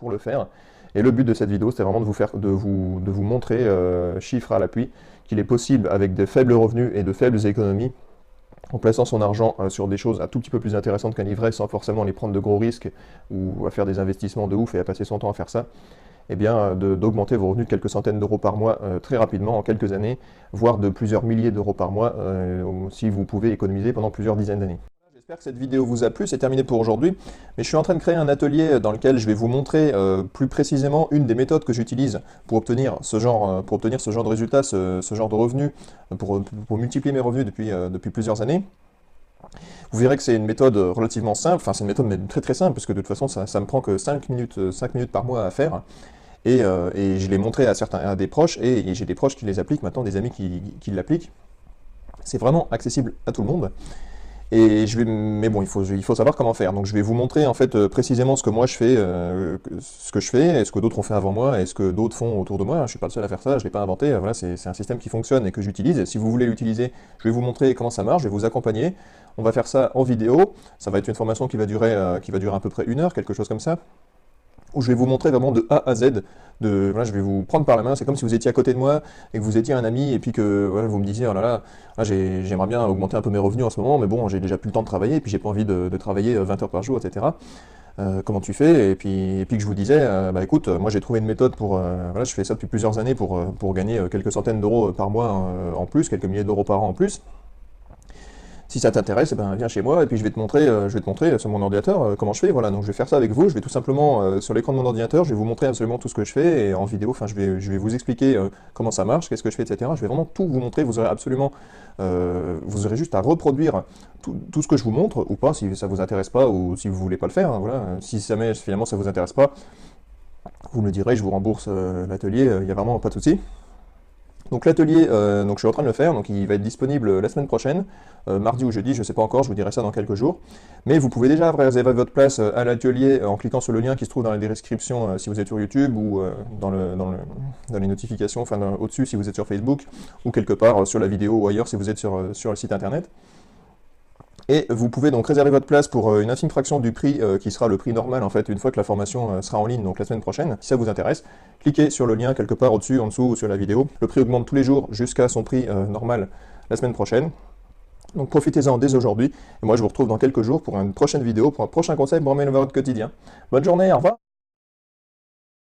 pour le faire. Et le but de cette vidéo, c'est vraiment de vous montrer, chiffres à l'appui, qu'il est possible, avec de faibles revenus et de faibles économies, en plaçant son argent sur des choses un tout petit peu plus intéressantes qu'un livret, sans forcément aller prendre de gros risques ou à faire des investissements de ouf et à passer son temps à faire ça, eh bien, d'augmenter vos revenus de quelques centaines d'euros par mois très rapidement, en quelques années, voire de plusieurs milliers d'euros par mois, si vous pouvez économiser pendant plusieurs dizaines d'années. J'espère que cette vidéo vous a plu, c'est terminé pour aujourd'hui, mais je suis en train de créer un atelier dans lequel je vais vous montrer plus précisément une des méthodes que j'utilise pour obtenir ce genre de résultats, ce genre de revenus, pour multiplier mes revenus depuis plusieurs années. Vous verrez que c'est une méthode relativement simple, enfin c'est une méthode même très très simple, parce que de toute façon ça me prend que 5 minutes par mois à faire, et je l'ai montré à des proches, et j'ai des proches qui les appliquent maintenant, des amis qui l'appliquent. C'est vraiment accessible à tout le monde. Mais bon, il faut savoir comment faire. Donc je vais vous montrer en fait précisément ce que moi je fais, et ce que d'autres ont fait avant moi, et ce que d'autres font autour de moi. Je suis pas le seul à faire ça, je l'ai pas inventé. Voilà, c'est un système qui fonctionne et que j'utilise. Si vous voulez l'utiliser, je vais vous montrer comment ça marche, je vais vous accompagner. On va faire ça en vidéo. Ça va être une formation qui va durer à peu près 1 heure, quelque chose comme ça, où je vais vous montrer vraiment de A à Z, voilà, je vais vous prendre par la main, c'est comme si vous étiez à côté de moi, et que vous étiez un ami, et puis que voilà, vous me disiez, oh là, j'aimerais bien augmenter un peu mes revenus en ce moment, mais bon, j'ai déjà plus le temps de travailler, et puis j'ai pas envie de travailler 20 heures par jour, etc. Comment tu fais? Et puis que je vous disais, bah écoute, moi j'ai trouvé une méthode voilà, je fais ça depuis plusieurs années pour gagner quelques centaines d'euros par mois en plus, quelques milliers d'euros par an en plus. Si ça t'intéresse, eh ben, viens chez moi et puis je vais te montrer sur mon ordinateur comment je fais. Voilà, donc je vais faire ça avec vous. Je vais tout simplement sur l'écran de mon ordinateur, je vais vous montrer absolument tout ce que je fais, et en vidéo, enfin je vais vous expliquer comment ça marche, qu'est-ce que je fais, etc. Je vais vraiment tout vous montrer. Vous aurez juste à reproduire tout ce que je vous montre, ou pas, si ça vous intéresse pas, ou si vous voulez pas le faire, hein, voilà. Si jamais finalement ça vous intéresse pas, vous me le direz, je vous rembourse l'atelier, il n'y a vraiment pas de souci. Donc l'atelier, je suis en train de le faire, donc il va être disponible la semaine prochaine, mardi ou jeudi, je ne sais pas encore, je vous dirai ça dans quelques jours. Mais vous pouvez déjà réserver votre place à l'atelier en cliquant sur le lien qui se trouve dans la description si vous êtes sur YouTube, ou dans les notifications, enfin au-dessus si vous êtes sur Facebook, ou quelque part sur la vidéo ou ailleurs si vous êtes sur le site internet. Et vous pouvez donc réserver votre place pour une infime fraction du prix qui sera le prix normal en fait une fois que la formation sera en ligne, donc la semaine prochaine. Si ça vous intéresse, cliquez sur le lien quelque part au-dessus, en dessous ou sur la vidéo. Le prix augmente tous les jours jusqu'à son prix normal la semaine prochaine. Donc profitez-en dès aujourd'hui. Et moi je vous retrouve dans quelques jours pour une prochaine vidéo, pour un prochain conseil pour améliorer votre quotidien. Bonne journée, au revoir!